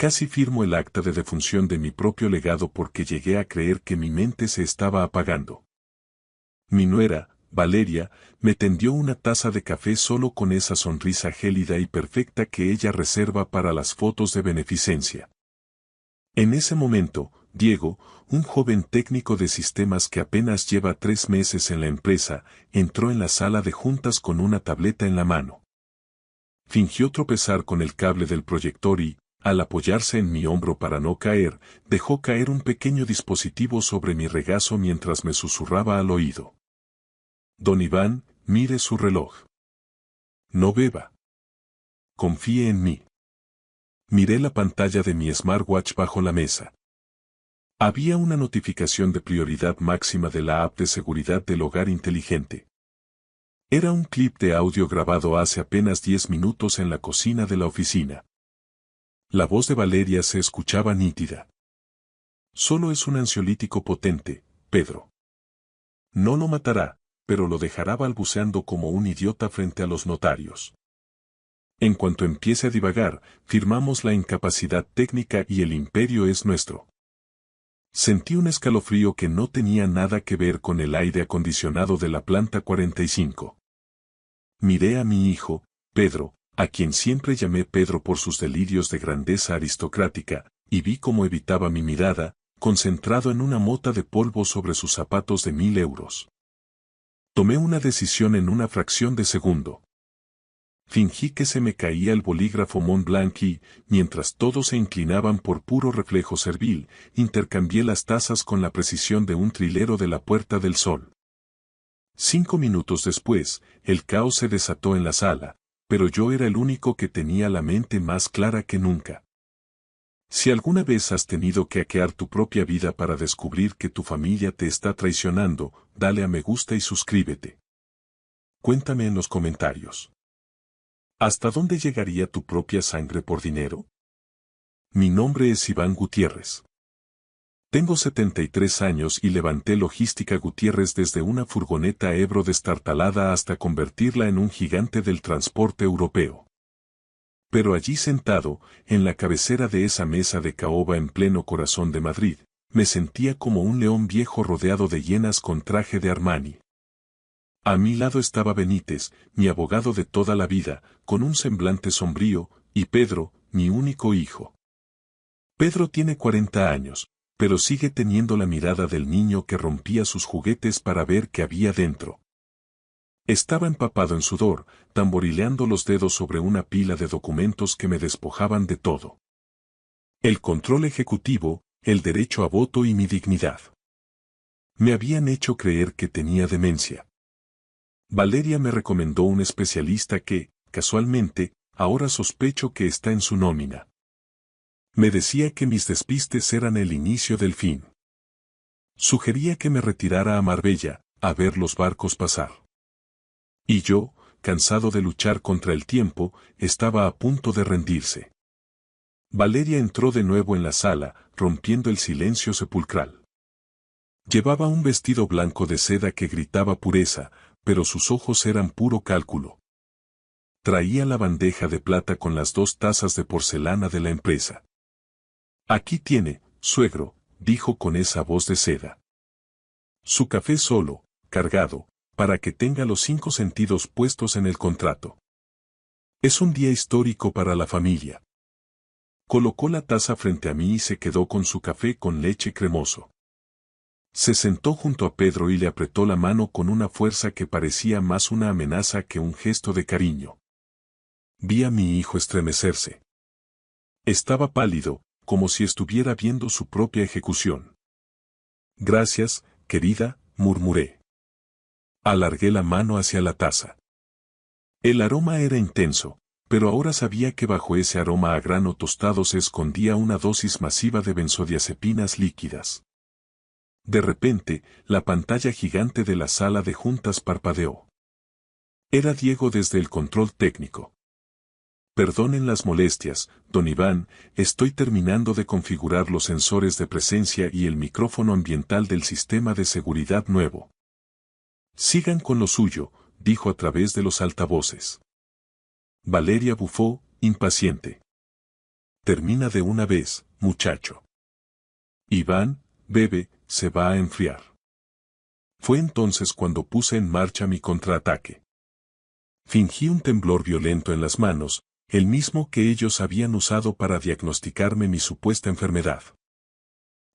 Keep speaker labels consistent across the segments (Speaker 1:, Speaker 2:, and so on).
Speaker 1: Casi firmo el acta de defunción de mi propio legado porque llegué a creer que mi mente se estaba apagando. Mi nuera, Valeria, me tendió una taza de café solo con esa sonrisa gélida y perfecta que ella reserva para las fotos de beneficencia. En ese momento, Diego, un joven técnico de sistemas que apenas lleva 3 meses en la empresa, entró en la sala de juntas con una tableta en la mano. Fingió tropezar con el cable del proyector y, al apoyarse en mi hombro para no caer, dejó caer un pequeño dispositivo sobre mi regazo mientras me susurraba al oído. Don Iván, mire su reloj. No beba. Confíe en mí. Miré la pantalla de mi smartwatch bajo la mesa. Había una notificación de prioridad máxima de la app de seguridad del hogar inteligente. Era un clip de audio grabado hace apenas 10 minutos en la cocina de la oficina. La voz de Valeria se escuchaba nítida. Solo es un ansiolítico potente, Pedro. No lo matará, pero lo dejará balbuceando como un idiota frente a los notarios. En cuanto empiece a divagar, firmamos la incapacidad técnica y el imperio es nuestro. Sentí un escalofrío que no tenía nada que ver con el aire acondicionado de la planta 45. Miré a mi hijo, Pedro, a quien siempre llamé Pedro por sus delirios de grandeza aristocrática, y vi cómo evitaba mi mirada, concentrado en una mota de polvo sobre sus zapatos de 1000 euros. Tomé una decisión en una fracción de segundo. Fingí que se me caía el bolígrafo Montblanc y, mientras todos se inclinaban por puro reflejo servil, intercambié las tazas con la precisión de un trilero de la Puerta del Sol. 5 minutos después, el caos se desató en la sala, pero yo era el único que tenía la mente más clara que nunca. Si alguna vez has tenido que hackear tu propia vida para descubrir que tu familia te está traicionando, dale a me gusta y suscríbete. Cuéntame en los comentarios. ¿Hasta dónde llegaría tu propia sangre por dinero? Mi nombre es Iván Gutiérrez. Tengo 73 años y levanté Logística Gutiérrez desde una furgoneta Ebro destartalada hasta convertirla en un gigante del transporte europeo. Pero allí sentado, en la cabecera de esa mesa de caoba en pleno corazón de Madrid, me sentía como un león viejo rodeado de hienas con traje de Armani. A mi lado estaba Benítez, mi abogado de toda la vida, con un semblante sombrío, y Pedro, mi único hijo. Pedro tiene 40 años, pero sigue teniendo la mirada del niño que rompía sus juguetes para ver qué había dentro. Estaba empapado en sudor, tamborileando los dedos sobre una pila de documentos que me despojaban de todo. El control ejecutivo, el derecho a voto y mi dignidad. Me habían hecho creer que tenía demencia. Valeria me recomendó un especialista que, casualmente, ahora sospecho que está en su nómina. Me decía que mis despistes eran el inicio del fin. Sugería que me retirara a Marbella, a ver los barcos pasar. Y yo, cansado de luchar contra el tiempo, estaba a punto de rendirse. Valeria entró de nuevo en la sala, rompiendo el silencio sepulcral. Llevaba un vestido blanco de seda que gritaba pureza, pero sus ojos eran puro cálculo. Traía la bandeja de plata con las 2 tazas de porcelana de la empresa. Aquí tiene, suegro, dijo con esa voz de seda. Su café solo, cargado, para que tenga los 5 sentidos puestos en el contrato. Es un día histórico para la familia. Colocó la taza frente a mí y se quedó con su café con leche cremoso. Se sentó junto a Pedro y le apretó la mano con una fuerza que parecía más una amenaza que un gesto de cariño. Vi a mi hijo estremecerse. Estaba pálido, como si estuviera viendo su propia ejecución. Gracias, querida, murmuré. Alargué la mano hacia la taza. El aroma era intenso, pero ahora sabía que bajo ese aroma a grano tostado se escondía una dosis masiva de benzodiazepinas líquidas. De repente, la pantalla gigante de la sala de juntas parpadeó. Era Diego desde el control técnico. Perdonen las molestias, don Iván, estoy terminando de configurar los sensores de presencia y el micrófono ambiental del sistema de seguridad nuevo. Sigan con lo suyo, dijo a través de los altavoces. Valeria bufó, impaciente. Termina de una vez, muchacho. Iván, bebe, se va a enfriar. Fue entonces cuando puse en marcha mi contraataque. Fingí un temblor violento en las manos, el mismo que ellos habían usado para diagnosticarme mi supuesta enfermedad.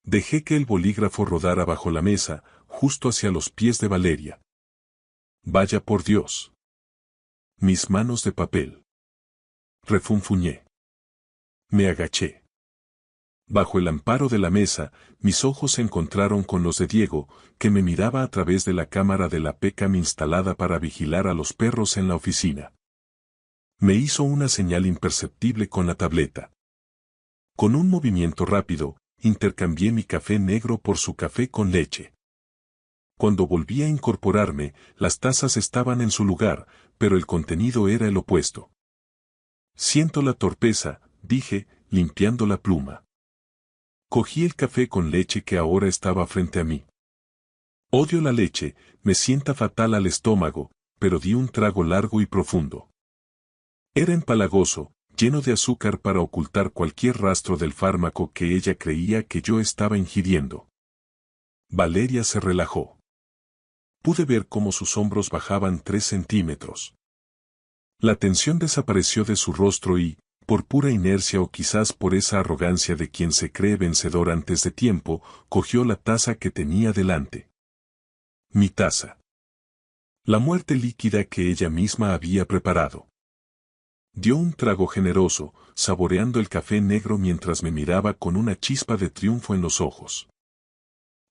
Speaker 1: Dejé que el bolígrafo rodara bajo la mesa, justo hacia los pies de Valeria. Vaya por Dios. Mis manos de papel. Refunfuñé. Me agaché. Bajo el amparo de la mesa, mis ojos se encontraron con los de Diego, que me miraba a través de la cámara de la PECAM instalada para vigilar a los perros en la oficina. Me hizo una señal imperceptible con la tableta. Con un movimiento rápido, intercambié mi café negro por su café con leche. Cuando volví a incorporarme, las tazas estaban en su lugar, pero el contenido era el opuesto. Siento la torpeza, dije, limpiando la pluma. Cogí el café con leche que ahora estaba frente a mí. Odio la leche, me sienta fatal al estómago, pero di un trago largo y profundo. Era empalagoso, lleno de azúcar para ocultar cualquier rastro del fármaco que ella creía que yo estaba ingiriendo. Valeria se relajó. Pude ver cómo sus hombros bajaban 3 centímetros. La tensión desapareció de su rostro y, por pura inercia o quizás por esa arrogancia de quien se cree vencedor antes de tiempo, cogió la taza que tenía delante. Mi taza. La muerte líquida que ella misma había preparado. Dio un trago generoso, saboreando el café negro mientras me miraba con una chispa de triunfo en los ojos.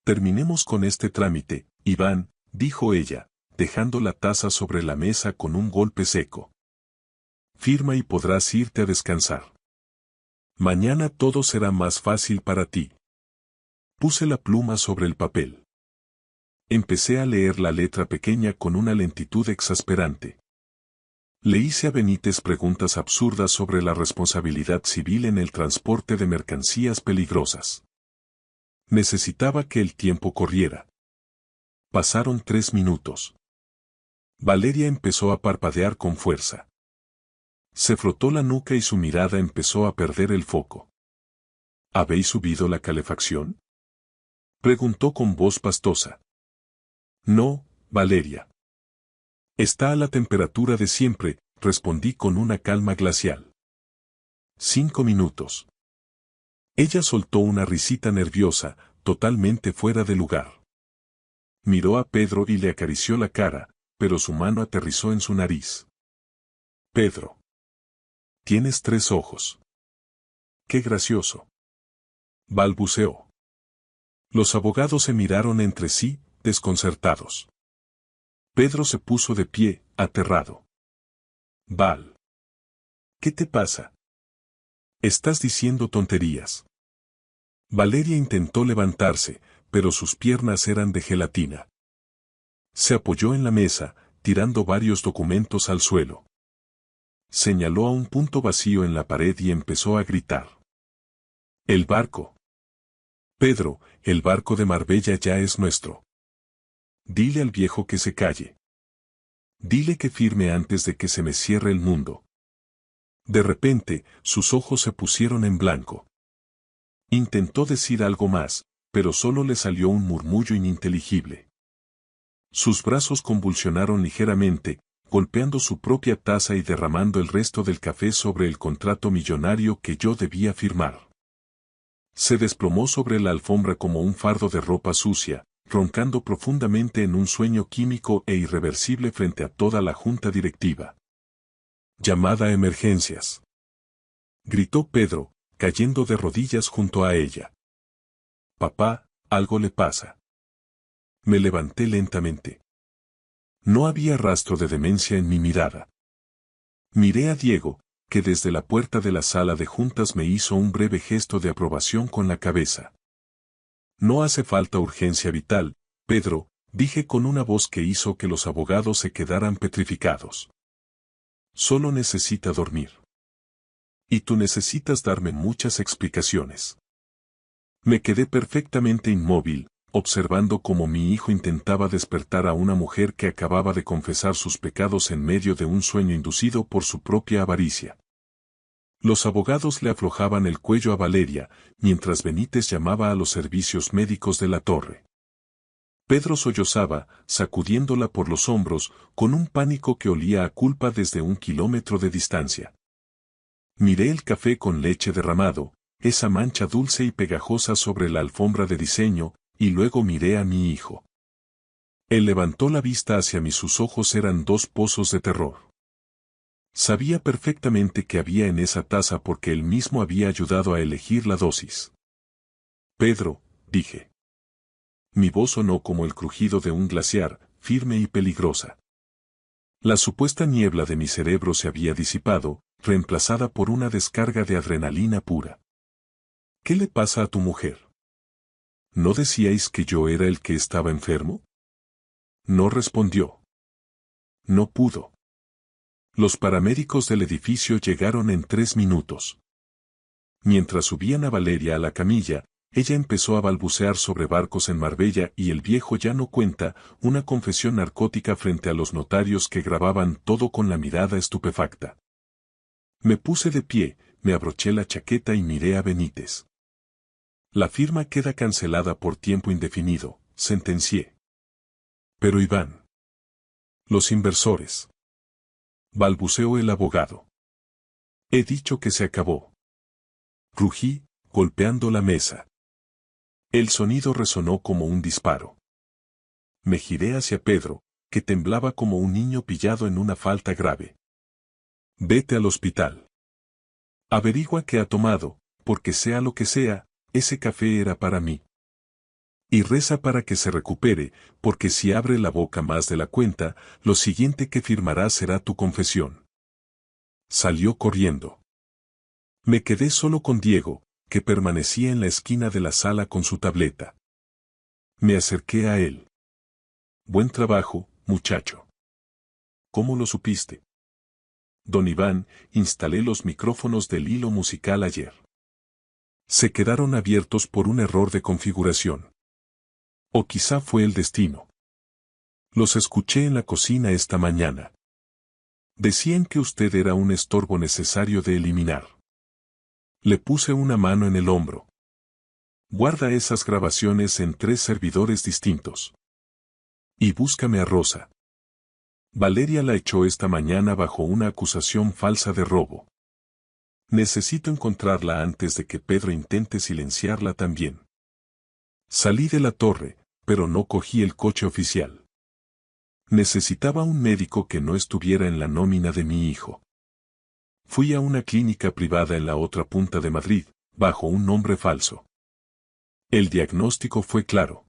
Speaker 1: Terminemos con este trámite, Iván, dijo ella, dejando la taza sobre la mesa con un golpe seco. Firma y podrás irte a descansar. Mañana todo será más fácil para ti. Puse la pluma sobre el papel. Empecé a leer la letra pequeña con una lentitud exasperante. Le hice a Benítez preguntas absurdas sobre la responsabilidad civil en el transporte de mercancías peligrosas. Necesitaba que el tiempo corriera. Pasaron 3 minutos. Valeria empezó a parpadear con fuerza. Se frotó la nuca y su mirada empezó a perder el foco. ¿Habéis subido la calefacción?, preguntó con voz pastosa. No, Valeria. Está a la temperatura de siempre, respondí con una calma glacial. 5 minutos. Ella soltó una risita nerviosa, totalmente fuera de lugar. Miró a Pedro y le acarició la cara, pero su mano aterrizó en su nariz. Pedro. Tienes 3 ojos. Qué gracioso. Balbuceó. Los abogados se miraron entre sí, desconcertados. Pedro se puso de pie, aterrado. Val. ¿Qué te pasa? Estás diciendo tonterías. Valeria intentó levantarse, pero sus piernas eran de gelatina. Se apoyó en la mesa, tirando varios documentos al suelo. Señaló a un punto vacío en la pared y empezó a gritar. El barco. Pedro, el barco de Marbella ya es nuestro. Dile al viejo que se calle. Dile que firme antes de que se me cierre el mundo. De repente, sus ojos se pusieron en blanco. Intentó decir algo más, pero solo le salió un murmullo ininteligible. Sus brazos convulsionaron ligeramente, golpeando su propia taza y derramando el resto del café sobre el contrato millonario que yo debía firmar. Se desplomó sobre la alfombra como un fardo de ropa sucia, roncando profundamente en un sueño químico e irreversible frente a toda la junta directiva. Llamada a emergencias. Gritó Pedro, cayendo de rodillas junto a ella. Papá, algo le pasa. Me levanté lentamente. No había rastro de demencia en mi mirada. Miré a Diego, que desde la puerta de la sala de juntas me hizo un breve gesto de aprobación con la cabeza. No hace falta urgencia vital, Pedro, dije con una voz que hizo que los abogados se quedaran petrificados. Solo necesita dormir. Y tú necesitas darme muchas explicaciones. Me quedé perfectamente inmóvil, observando cómo mi hijo intentaba despertar a una mujer que acababa de confesar sus pecados en medio de un sueño inducido por su propia avaricia. Los abogados le aflojaban el cuello a Valeria, mientras Benítez llamaba a los servicios médicos de la torre. Pedro sollozaba, sacudiéndola por los hombros, con un pánico que olía a culpa desde 1 kilómetro de distancia. Miré el café con leche derramado, esa mancha dulce y pegajosa sobre la alfombra de diseño, y luego miré a mi hijo. Él levantó la vista hacia mí, sus ojos eran dos pozos de terror. Sabía perfectamente qué había en esa taza porque él mismo había ayudado a elegir la dosis. Pedro, dije. Mi voz sonó como el crujido de un glaciar, firme y peligrosa. La supuesta niebla de mi cerebro se había disipado, reemplazada por una descarga de adrenalina pura. ¿Qué le pasa a tu mujer? ¿No decíais que yo era el que estaba enfermo? No respondió. No pudo. Los paramédicos del edificio llegaron en 3 minutos. Mientras subían a Valeria a la camilla, ella empezó a balbucear sobre barcos en Marbella y el viejo ya no cuenta, una confesión narcótica frente a los notarios que grababan todo con la mirada estupefacta. Me puse de pie, me abroché la chaqueta y miré a Benítez. La firma queda cancelada por tiempo indefinido, sentencié. Pero Iván. Los inversores. Balbuceó el abogado. He dicho que se acabó. Rugí, golpeando la mesa. El sonido resonó como un disparo. Me giré hacia Pedro, que temblaba como un niño pillado en una falta grave. Vete al hospital. Averigua qué ha tomado, porque sea lo que sea, ese café era para mí. Y reza para que se recupere, porque si abre la boca más de la cuenta, lo siguiente que firmará será tu confesión. Salió corriendo. Me quedé solo con Diego, que permanecía en la esquina de la sala con su tableta. Me acerqué a él. Buen trabajo, muchacho. ¿Cómo lo supiste? Don Iván, instalé los micrófonos del hilo musical ayer. Se quedaron abiertos por un error de configuración. O quizá fue el destino. Los escuché en la cocina esta mañana. Decían que usted era un estorbo necesario de eliminar. Le puse una mano en el hombro. Guarda esas grabaciones en 3 servidores distintos. Y búscame a Rosa. Valeria la echó esta mañana bajo una acusación falsa de robo. Necesito encontrarla antes de que Pedro intente silenciarla también. Salí de la torre, pero no cogí el coche oficial. Necesitaba un médico que no estuviera en la nómina de mi hijo. Fui a una clínica privada en la otra punta de Madrid, bajo un nombre falso. El diagnóstico fue claro.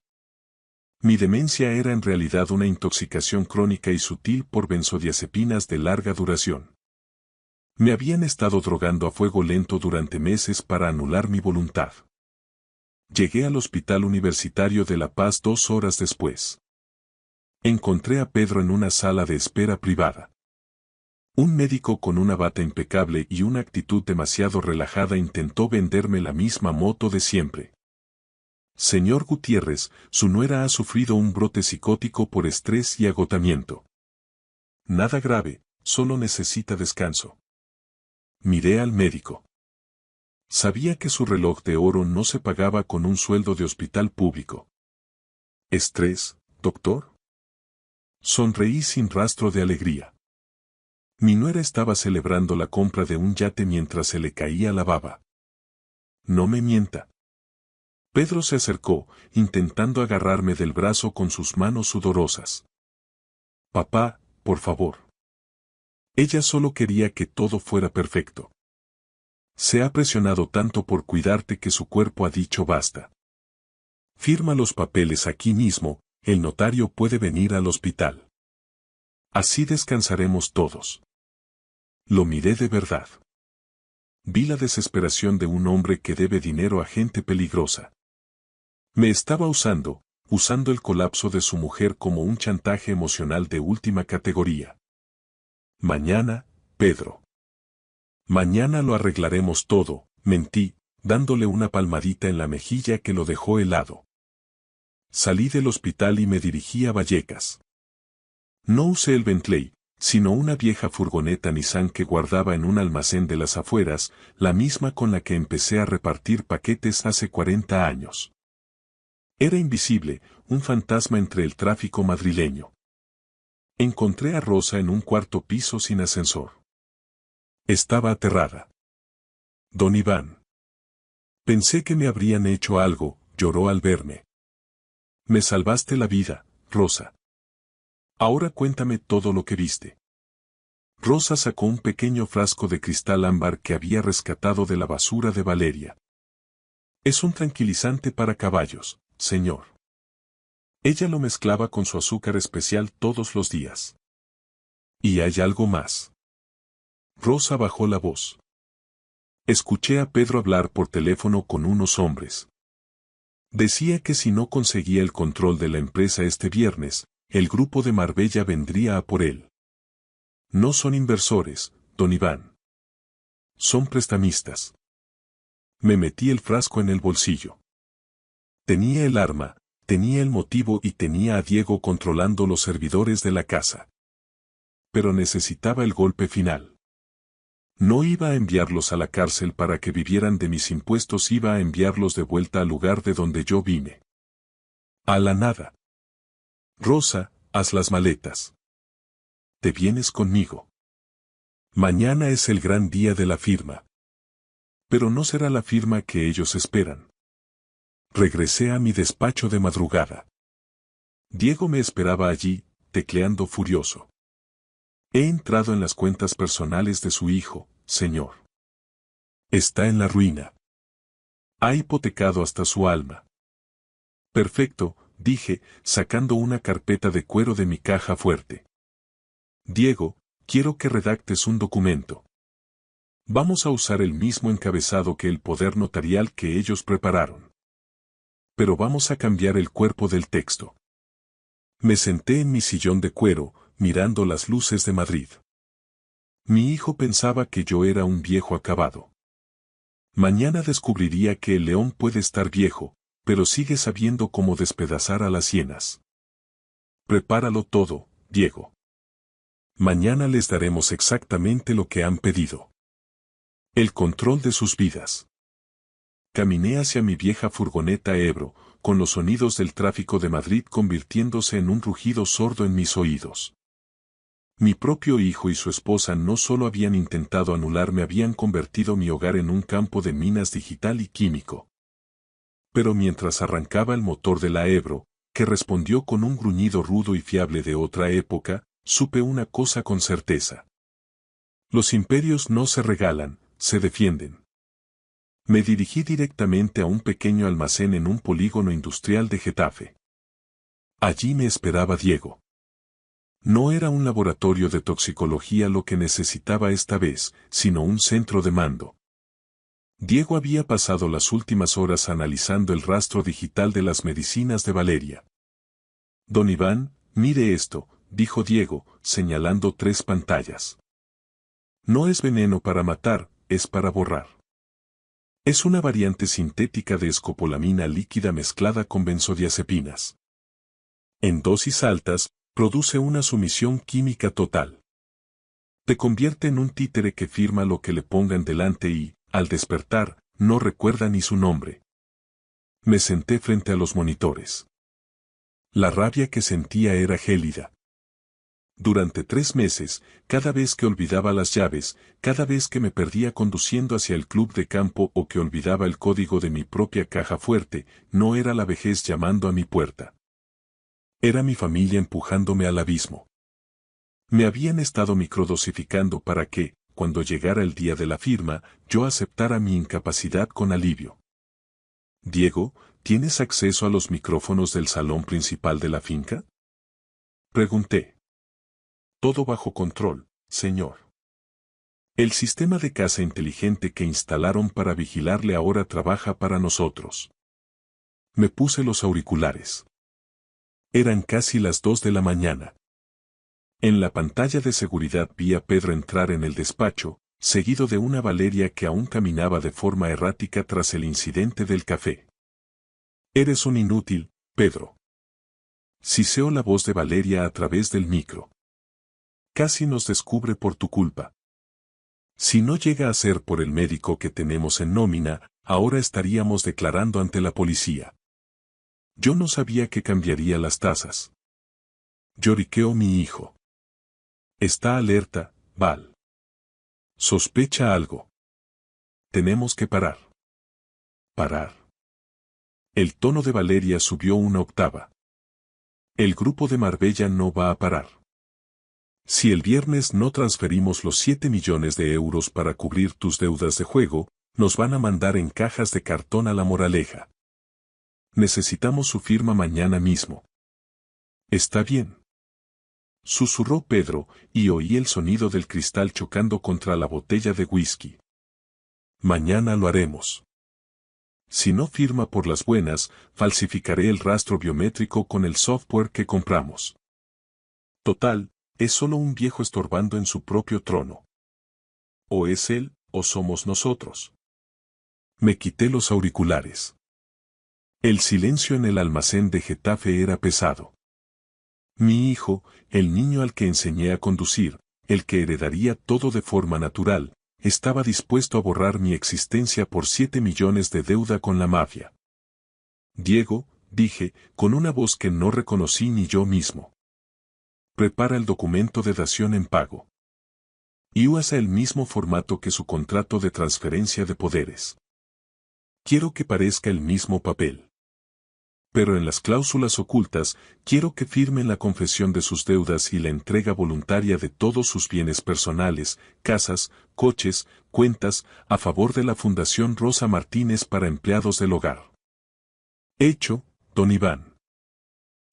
Speaker 1: Mi demencia era en realidad una intoxicación crónica y sutil por benzodiazepinas de larga duración. Me habían estado drogando a fuego lento durante meses para anular mi voluntad. Llegué al Hospital Universitario de La Paz 2 horas después. Encontré a Pedro en una sala de espera privada. Un médico con una bata impecable y una actitud demasiado relajada intentó venderme la misma moto de siempre. Señor Gutiérrez, su nuera ha sufrido un brote psicótico por estrés y agotamiento. Nada grave, solo necesita descanso. Miré al médico. Sabía que su reloj de oro no se pagaba con un sueldo de hospital público. ¿Estrés, doctor? Sonreí sin rastro de alegría. Mi nuera estaba celebrando la compra de un yate mientras se le caía la baba. No me mienta. Pedro se acercó, intentando agarrarme del brazo con sus manos sudorosas. Papá, por favor. Ella solo quería que todo fuera perfecto. Se ha presionado tanto por cuidarte que su cuerpo ha dicho basta. Firma los papeles aquí mismo, el notario puede venir al hospital. Así descansaremos todos. Lo miré de verdad. Vi la desesperación de un hombre que debe dinero a gente peligrosa. Me estaba usando el colapso de su mujer como un chantaje emocional de última categoría. Mañana, Pedro. Mañana lo arreglaremos todo, mentí, dándole una palmadita en la mejilla que lo dejó helado. Salí del hospital y me dirigí a Vallecas. No usé el Bentley, sino una vieja furgoneta Nissan que guardaba en un almacén de las afueras, la misma con la que empecé a repartir paquetes hace 40 años. Era invisible, un fantasma entre el tráfico madrileño. Encontré a Rosa en un cuarto piso sin ascensor. Estaba aterrada. Don Iván. Pensé que me habrían hecho algo, lloró al verme. Me salvaste la vida, Rosa. Ahora cuéntame todo lo que viste. Rosa sacó un pequeño frasco de cristal ámbar que había rescatado de la basura de Valeria. Es un tranquilizante para caballos, señor. Ella lo mezclaba con su azúcar especial todos los días. Y hay algo más. Rosa bajó la voz. Escuché a Pedro hablar por teléfono con unos hombres. Decía que si no conseguía el control de la empresa este viernes, el grupo de Marbella vendría a por él. No son inversores, don Iván. Son prestamistas. Me metí el frasco en el bolsillo. Tenía el arma, tenía el motivo y tenía a Diego controlando los servidores de la casa. Pero necesitaba el golpe final. No iba a enviarlos a la cárcel para que vivieran de mis impuestos, iba a enviarlos de vuelta al lugar de donde yo vine. A la nada. Rosa, haz las maletas. Te vienes conmigo. Mañana es el gran día de la firma. Pero no será la firma que ellos esperan. Regresé a mi despacho de madrugada. Diego me esperaba allí, tecleando furioso. He entrado en las cuentas personales de su hijo, señor. Está en la ruina. Ha hipotecado hasta su alma. Perfecto, dije, sacando una carpeta de cuero de mi caja fuerte. Diego, quiero que redactes un documento. Vamos a usar el mismo encabezado que el poder notarial que ellos prepararon. Pero vamos a cambiar el cuerpo del texto. Me senté en mi sillón de cuero, mirando las luces de Madrid. Mi hijo pensaba que yo era un viejo acabado. Mañana descubriría que el león puede estar viejo, pero sigue sabiendo cómo despedazar a las hienas. Prepáralo todo, Diego. Mañana les daremos exactamente lo que han pedido. El control de sus vidas. Caminé hacia mi vieja furgoneta Ebro, con los sonidos del tráfico de Madrid convirtiéndose en un rugido sordo en mis oídos. Mi propio hijo y su esposa no solo habían intentado anularme, habían convertido mi hogar en un campo de minas digital y químico. Pero mientras arrancaba el motor de la Ebro, que respondió con un gruñido rudo y fiable de otra época, supe una cosa con certeza. Los imperios no se regalan, se defienden. Me dirigí directamente a un pequeño almacén en un polígono industrial de Getafe. Allí me esperaba Diego. No era un laboratorio de toxicología lo que necesitaba esta vez, sino un centro de mando. Diego había pasado las últimas horas analizando el rastro digital de las medicinas de Valeria. Don Iván, mire esto, dijo Diego, señalando 3 pantallas. No es veneno para matar, es para borrar. Es una variante sintética de escopolamina líquida mezclada con benzodiazepinas. En dosis altas, produce una sumisión química total. Te convierte en un títere que firma lo que le pongan delante y, al despertar, no recuerda ni su nombre. Me senté frente a los monitores. La rabia que sentía era gélida. Durante 3 meses, cada vez que olvidaba las llaves, cada vez que me perdía conduciendo hacia el club de campo o que olvidaba el código de mi propia caja fuerte, no era la vejez llamando a mi puerta. Era mi familia empujándome al abismo. Me habían estado microdosificando para que, cuando llegara el día de la firma, yo aceptara mi incapacidad con alivio. Diego, ¿tienes acceso a los micrófonos del salón principal de la finca? Pregunté. Todo bajo control, señor. El sistema de casa inteligente que instalaron para vigilarle ahora trabaja para nosotros. Me puse los auriculares. Eran casi las 2 de la mañana. En la pantalla de seguridad vi a Pedro entrar en el despacho, seguido de una Valeria que aún caminaba de forma errática tras el incidente del café. Eres un inútil, Pedro. Siseó la voz de Valeria a través del micro. Casi nos descubre por tu culpa. Si no llega a ser por el médico que tenemos en nómina, ahora estaríamos declarando ante la policía. Yo no sabía que cambiaría las tasas. Lloriqueó mi hijo. Está alerta, Val. Sospecha algo. Tenemos que parar. Parar. El tono de Valeria subió una octava. El grupo de Marbella no va a parar. Si el viernes no transferimos los 7 millones de euros para cubrir tus deudas de juego, nos van a mandar en cajas de cartón a La Moraleja. Necesitamos su firma mañana mismo. Está bien. Susurró Pedro, y oí el sonido del cristal chocando contra la botella de whisky. Mañana lo haremos. Si no firma por las buenas, falsificaré el rastro biométrico con el software que compramos. Total, es solo un viejo estorbando en su propio trono. O es él, o somos nosotros. Me quité los auriculares. El silencio en el almacén de Getafe era pesado. Mi hijo, el niño al que enseñé a conducir, el que heredaría todo de forma natural, estaba dispuesto a borrar mi existencia por 7 millones de deuda con la mafia. Diego, dije, con una voz que no reconocí ni yo mismo. Prepara el documento de dación en pago. Y usa el mismo formato que su contrato de transferencia de poderes. Quiero que parezca el mismo papel. Pero en las cláusulas ocultas, quiero que firmen la confesión de sus deudas y la entrega voluntaria de todos sus bienes personales, casas, coches, cuentas, a favor de la Fundación Rosa Martínez para empleados del hogar. Hecho, don Iván.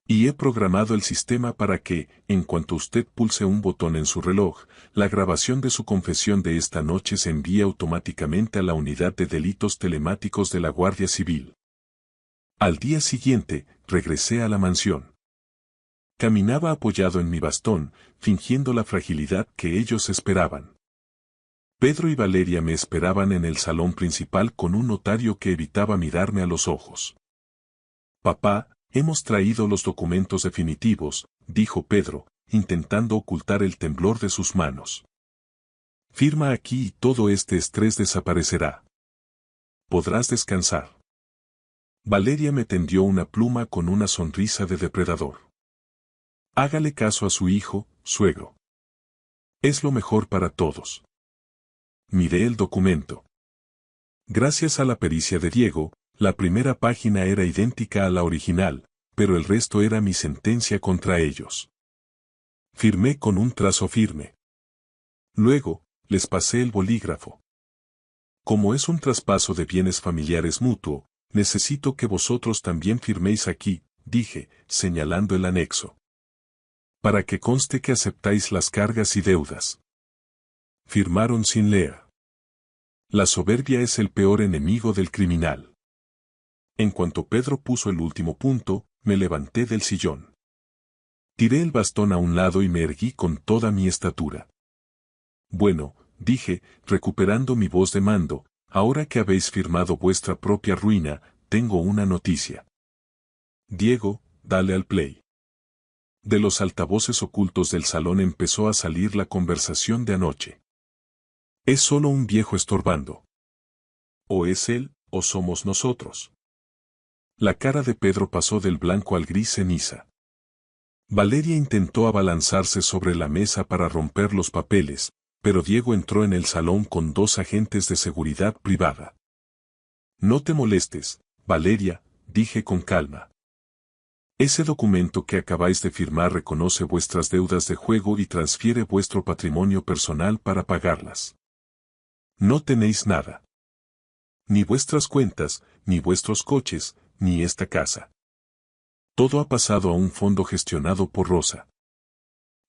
Speaker 1: Y he programado el sistema para que, en cuanto usted pulse un botón en su reloj, la grabación de su confesión de esta noche se envíe automáticamente a la unidad de delitos telemáticos de la Guardia Civil. Al día siguiente, regresé a la mansión. Caminaba apoyado en mi bastón, fingiendo la fragilidad que ellos esperaban. Pedro y Valeria me esperaban en el salón principal con un notario que evitaba mirarme a los ojos. Papá, hemos traído los documentos definitivos, dijo Pedro, intentando ocultar el temblor de sus manos. Firma aquí y todo este estrés desaparecerá. Podrás descansar. Valeria me tendió una pluma con una sonrisa de depredador. Hágale caso a su hijo, suegro. Es lo mejor para todos. Miré el documento. Gracias a la pericia de Diego, la primera página era idéntica a la original, pero el resto era mi sentencia contra ellos. Firmé con un trazo firme. Luego, les pasé el bolígrafo. Como es un traspaso de bienes familiares mutuo, necesito que vosotros también firméis aquí, dije, señalando el anexo. Para que conste que aceptáis las cargas y deudas. Firmaron sin leer. La soberbia es el peor enemigo del criminal. En cuanto Pedro puso el último punto, me levanté del sillón. Tiré el bastón a un lado y me erguí con toda mi estatura. Bueno, dije, recuperando mi voz de mando, ahora que habéis firmado vuestra propia ruina, tengo una noticia. Diego, dale al play. De los altavoces ocultos del salón empezó a salir la conversación de anoche. Es solo un viejo estorbando. O es él, o somos nosotros. La cara de Pedro pasó del blanco al gris ceniza. Valeria intentó abalanzarse sobre la mesa para romper los papeles, pero Diego entró en el salón con 2 agentes de seguridad privada. No te molestes, Valeria, dije con calma. Ese documento que acabáis de firmar reconoce vuestras deudas de juego y transfiere vuestro patrimonio personal para pagarlas. No tenéis nada. Ni vuestras cuentas, ni vuestros coches, ni esta casa. Todo ha pasado a un fondo gestionado por Rosa.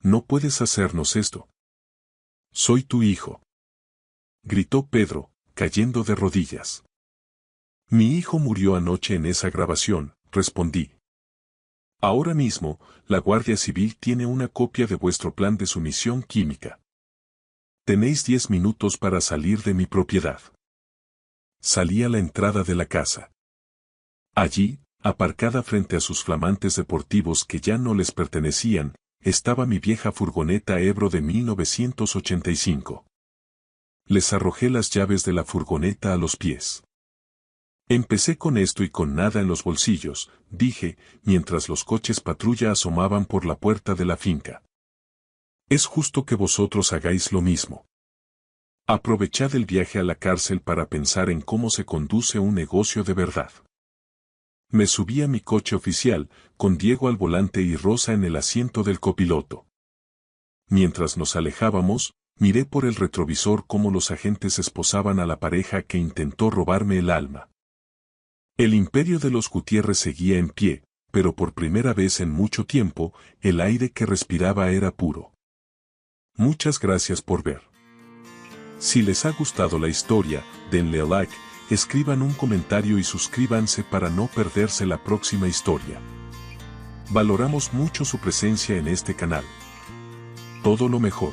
Speaker 1: No puedes hacernos esto. Soy tu hijo. Gritó Pedro, cayendo de rodillas. Mi hijo murió anoche en esa grabación, respondí. Ahora mismo, la Guardia Civil tiene una copia de vuestro plan de sumisión química. Tenéis 10 minutos para salir de mi propiedad. Salí a la entrada de la casa. Allí, aparcada frente a sus flamantes deportivos que ya no les pertenecían, estaba mi vieja furgoneta Ebro de 1985. Les arrojé las llaves de la furgoneta a los pies. Empecé con esto y con nada en los bolsillos, dije, mientras los coches patrulla asomaban por la puerta de la finca. Es justo que vosotros hagáis lo mismo. Aprovechad el viaje a la cárcel para pensar en cómo se conduce un negocio de verdad. Me subí a mi coche oficial, con Diego al volante y Rosa en el asiento del copiloto. Mientras nos alejábamos, miré por el retrovisor cómo los agentes esposaban a la pareja que intentó robarme el alma. El imperio de los Gutiérrez seguía en pie, pero por primera vez en mucho tiempo, el aire que respiraba era puro. Muchas gracias por ver. Si les ha gustado la historia, denle a like, escriban un comentario y suscríbanse para no perderse la próxima historia. Valoramos mucho su presencia en este canal. Todo lo mejor.